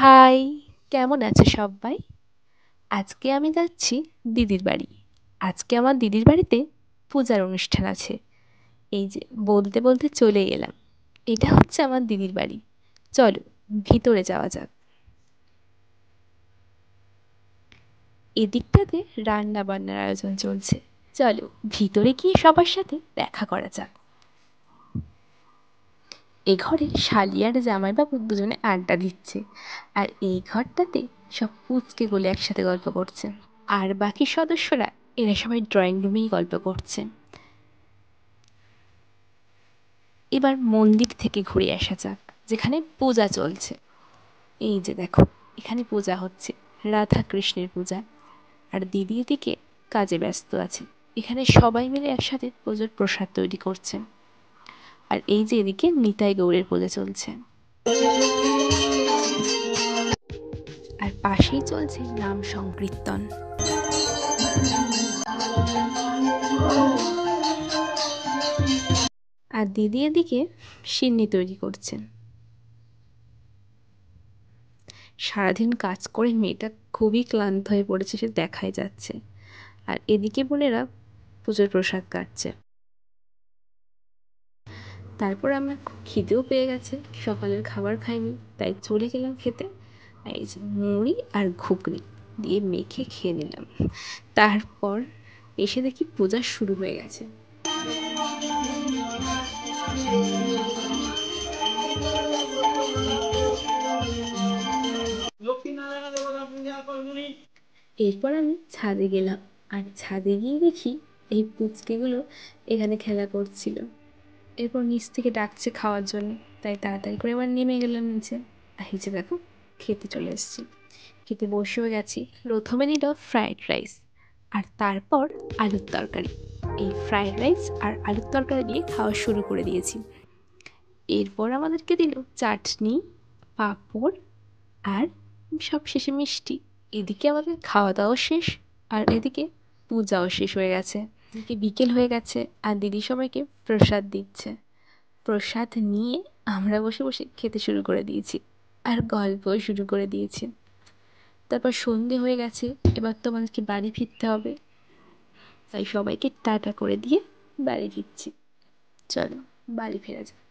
High, কেমন আছো সবাই? আজকে আমি যাচ্ছি দিদির বাড়ি। আজকে আমার দিদির বাড়িতে পূজার অনুষ্ঠান আছে। এই যে বলতে বলতে চলে এলাম। এটা হচ্ছে আমার দিদির বাড়ি। চলো ভিতরে যাওয়া যাক। এদিকটাতে রান্না বান্নার আয়োজন চলছে। চলো ভিতরে গিয়ে সবার সাথে দেখা করা যাক। এ ঘরে শালি আর জামাইবাবু দুজনে আড্ডা দিচ্ছে, আর এই ঘরটাতে সব পুচকেগুলো একসাথে গল্প করছে। আর বাকি সদস্যরা এরা সবাই ড্রয়িং রুমেই গল্প করছে। এবার মন্দির থেকে ঘুরে আসা যাক, যেখানে পূজা চলছে। এই যে দেখো, এখানে পূজা হচ্ছে, রাধা কৃষ্ণের পূজা। আর দিদি এদিকে কাজে ব্যস্ত আছে। এখানে সবাই মিলে একসাথে পুজোর প্রসাদ তৈরি করছে। আর এই যে এদিকে নিতাই গৌরের পূজা চলছে। আর পাশেই চলছে নাম সংকীর্তন। আর দিদি এদিকে সিন্নি তৈরি করছেন। সারাদিন কাজ করে মেয়েটা খুবই ক্লান্ত হয়ে পড়েছে, সে দেখাই যাচ্ছে। আর এদিকে বোনেরা পুজোর প্রসাদ কাটছে। তারপর আমার খুব খিদেও পেয়ে গেছে, সকালের খাবার খাইনি, তাই চলে গেলাম খেতে। এই যে মুড়ি আর ঘুগনি দিয়ে মেখে খেয়ে নিলাম। তারপর এসে দেখি পূজা শুরু হয়ে গেছে। এরপর আমি ছাদে গেলাম, আর ছাদে গিয়ে দেখি এই পুচকেগুলো এখানে খেলা করছিল। এরপর নিচ থেকে ডাকছে খাওয়ার জন্য, তাই তাড়াতাড়ি করে এবার নেমে গেলাম নিচে। আর এই যে দেখো, খেতে চলে এসেছি। খেতে বসেও গেছি। প্রথমে নিল ফ্রায়েড রাইস, আর তারপর আলুর তরকারি। এই ফ্রায়েড রাইস আর আলুর তরকারি দিয়ে খাওয়া শুরু করে দিয়েছি। এরপর আমাদেরকে দিল চাটনি, পাঁপড় আর সব শেষে মিষ্টি। এদিকে আমাদের খাওয়া দাওয়া শেষ, আর এদিকে পূজাও শেষ হয়ে গেছে। এদিকে বিকেল হয়ে গেছে, আর দিদি সবাইকে প্রসাদ দিচ্ছে। প্রসাদ নিয়ে আমরা বসে বসে খেতে শুরু করে দিয়েছি, আর গল্পও শুরু করে দিয়েছি। তারপর সন্ধে হয়ে গেছে, এবার তো আমাদেরকে বাড়ি ফিরতে হবে, তাই সবাইকে টাটা করে দিয়ে বাড়ি ফিরছি। চলো বাড়ি ফেরা যাক।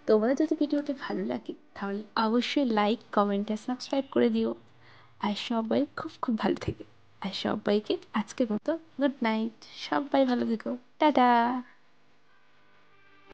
তোমাদের যদি ভিডিওটা ভালো লাগে তাহলে অবশ্যই লাইক, কমেন্ট আর সাবস্ক্রাইব করে দিও। আর সবাই খুব খুব ভালো থেকে। আর সবাইকে আজকের মতো গুড নাইট। সবাই ভালো থেকো, টাটা।